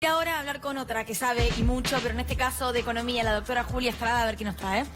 Y ahora hablar con otra que sabe y mucho, pero en este caso de economía, la doctora Julia Estrada, a ver qué nos trae.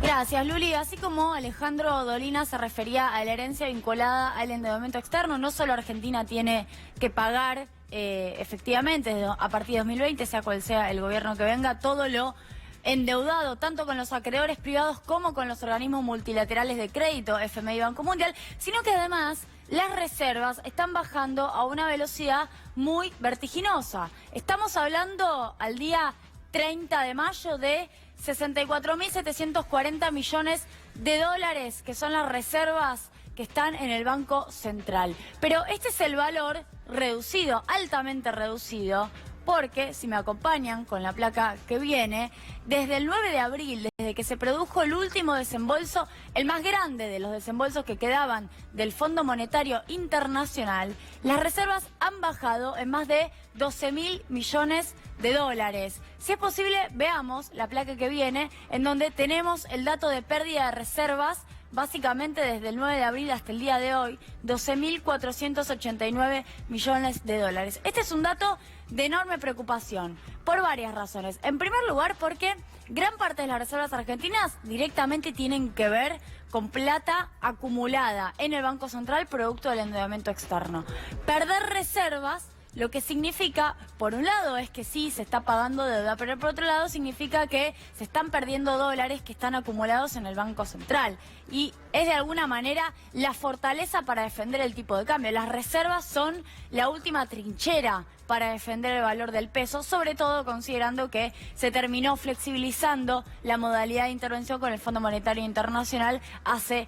Gracias, Luli. Así como Alejandro Dolina se refería a la herencia vinculada al endeudamiento externo, no solo Argentina tiene que pagar efectivamente a partir de 2020, sea cual sea el gobierno que venga, todo lo endeudado tanto con los acreedores privados como con los organismos multilaterales de crédito, FMI y Banco Mundial, sino que además las reservas están bajando a una velocidad muy vertiginosa. Estamos hablando al día 30 de mayo de 64.740 millones de dólares, que son las reservas que están en el Banco Central. Pero este es el valor reducido, altamente reducido, porque, si me acompañan con la placa que viene, desde el 9 de abril, desde que se produjo el último desembolso, el más grande de los desembolsos que quedaban del Fondo Monetario Internacional, las reservas han bajado en más de 12.000 millones de dólares. Si es posible, veamos la placa que viene, en donde tenemos el dato de pérdida de reservas, básicamente desde el 9 de abril hasta el día de hoy, 12.489 millones de dólares. Este es un dato de enorme preocupación, por varias razones. En primer lugar, porque gran parte de las reservas argentinas directamente tienen que ver con plata acumulada en el Banco Central producto del endeudamiento externo. Perder reservas, lo que significa, por un lado, es que sí, se está pagando deuda, pero por otro lado significa que se están perdiendo dólares que están acumulados en el Banco Central. Y es de alguna manera la fortaleza para defender el tipo de cambio. Las reservas son la última trinchera para defender el valor del peso, sobre todo considerando que se terminó flexibilizando la modalidad de intervención con el Fondo Monetario Internacional hace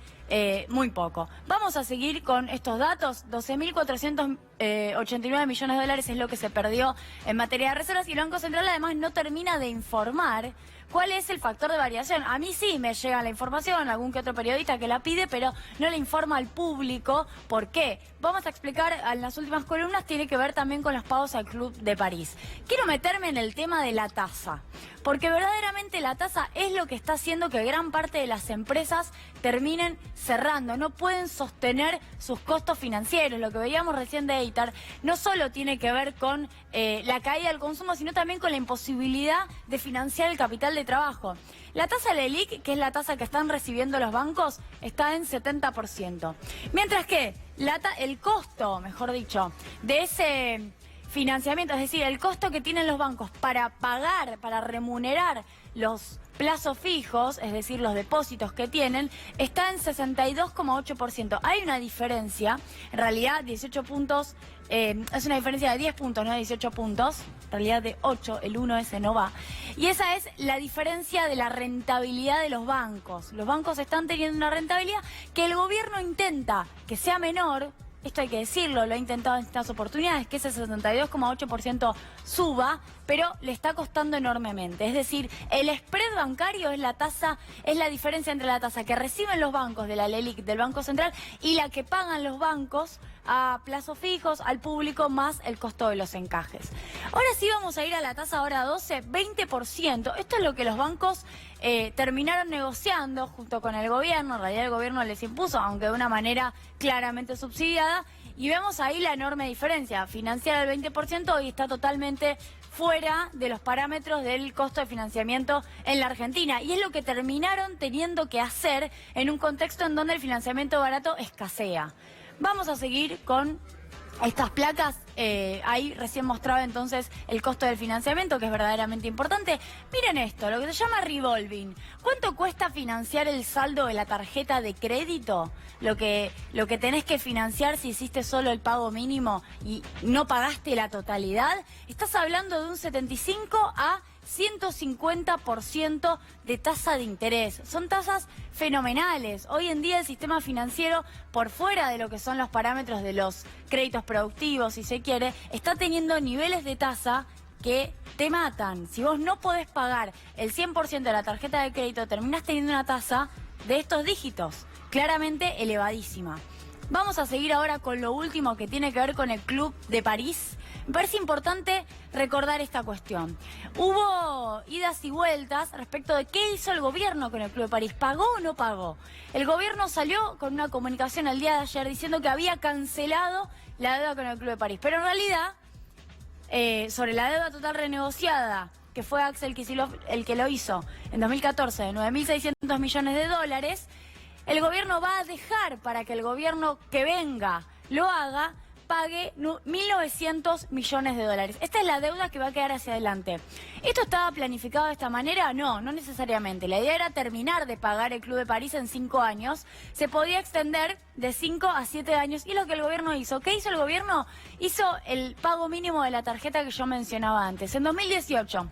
muy poco. Vamos a seguir con estos datos. 12.489 millones de dólares es lo que se perdió en materia de reservas, y el Banco Central además no termina de informar cuál es el factor de variación. A mí sí me llega la información, algún que otro periodista que la pide, pero no le informa al público. ¿Por qué? Vamos a explicar en las últimas columnas, tiene que ver también con los pagos al Club de París. Quiero meterme en el tema de la tasa, porque verdaderamente la tasa es lo que está haciendo que gran parte de las empresas terminen cerrando. No pueden sostener sus costos financieros. Lo que veíamos recién de Eitar no solo tiene que ver con la caída del consumo, sino también con la imposibilidad de financiar el capital de trabajo. La tasa LELIQ, que es la tasa que están recibiendo los bancos, está en 70%. Mientras que el costo, mejor dicho, de ese financiamiento, es decir, el costo que tienen los bancos para pagar, para remunerar los plazos fijos, es decir, los depósitos que tienen, está en 62,8%. Hay una diferencia, en realidad 18 puntos, es una diferencia de 10 puntos, no de 18 puntos, en realidad de 8, el 1 ese no va. Y esa es la diferencia de la rentabilidad de los bancos. Los bancos están teniendo una rentabilidad que el gobierno intenta que sea menor. Esto hay que decirlo, lo ha intentado en estas oportunidades, que ese 72,8% suba, pero le está costando enormemente. Es decir, el spread bancario es la tasa, es la diferencia entre la tasa que reciben los bancos de la LELIQ del Banco Central y la que pagan los bancos a plazos fijos, al público, más el costo de los encajes. Ahora sí vamos a ir a la tasa ahora 12, 20%. Esto es lo que los bancos terminaron negociando junto con el gobierno. En realidad el gobierno les impuso, aunque de una manera claramente subsidiada. Y vemos ahí la enorme diferencia. Financiar al 20% hoy está totalmente fuera de los parámetros del costo de financiamiento en la Argentina. Y es lo que terminaron teniendo que hacer en un contexto en donde el financiamiento barato escasea. Vamos a seguir con estas placas. Ahí recién mostraba entonces el costo del financiamiento, que es verdaderamente importante. Miren esto, lo que se llama revolving. ¿Cuánto cuesta financiar el saldo de la tarjeta de crédito? Lo que tenés que financiar si hiciste solo el pago mínimo y no pagaste la totalidad. Estás hablando de un 75 a 150% de tasa de interés. Son tasas fenomenales. Hoy en día el sistema financiero, por fuera de lo que son los parámetros de los créditos productivos, si se quiere, está teniendo niveles de tasa que te matan. Si vos no podés pagar el 100% de la tarjeta de crédito, terminás teniendo una tasa de estos dígitos, claramente elevadísima. Vamos a seguir ahora con lo último que tiene que ver con el Club de París. Me parece importante recordar esta cuestión. Hubo idas y vueltas respecto de qué hizo el gobierno con el Club de París. ¿Pagó o no pagó? El gobierno salió con una comunicación el día de ayer diciendo que había cancelado la deuda con el Club de París. Pero en realidad sobre la deuda total renegociada, que fue Axel Kicillof el que lo hizo en 2014, de 9.600 millones de dólares, el gobierno va a dejar para que el gobierno que venga lo haga, pague 1.900 millones de dólares. Esta es la deuda que va a quedar hacia adelante. ¿Esto estaba planificado de esta manera? No, no necesariamente. La idea era terminar de pagar el Club de París en 5 años. Se podía extender de 5 a 7 años. Y lo que el gobierno hizo. ¿Qué hizo el gobierno? Hizo el pago mínimo de la tarjeta que yo mencionaba antes. En 2018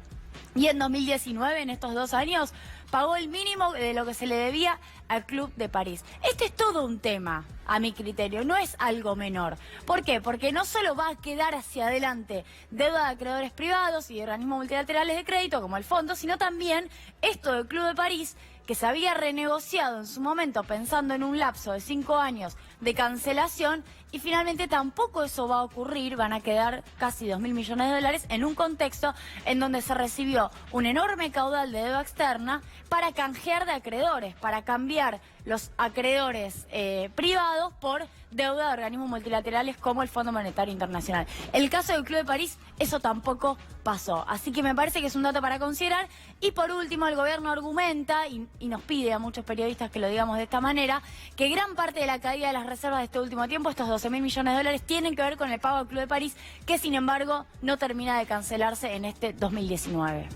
y en 2019, en estos 2 años, pagó el mínimo de lo que se le debía al Club de París. Este es todo un tema, a mi criterio, no es algo menor. ¿Por qué? Porque no solo va a quedar hacia adelante deuda de acreedores privados y de organismos multilaterales de crédito, como el fondo, sino también esto del Club de París, que se había renegociado en su momento pensando en un lapso de 5 años de cancelación, y finalmente tampoco eso va a ocurrir. Van a quedar casi 2.000 millones de dólares en un contexto en donde se recibió un enorme caudal de deuda externa para canjear de acreedores, para cambiar los acreedores privados por deuda de organismos multilaterales como el Fondo Monetario Internacional. El caso del Club de París, eso tampoco pasó. Así que me parece que es un dato para considerar. Y por último, el gobierno argumenta, y nos pide a muchos periodistas que lo digamos de esta manera, que gran parte de la caída de las reservas de este último tiempo, estos 12.000 millones de dólares, tienen que ver con el pago del Club de París, que sin embargo no termina de cancelarse en este 2019.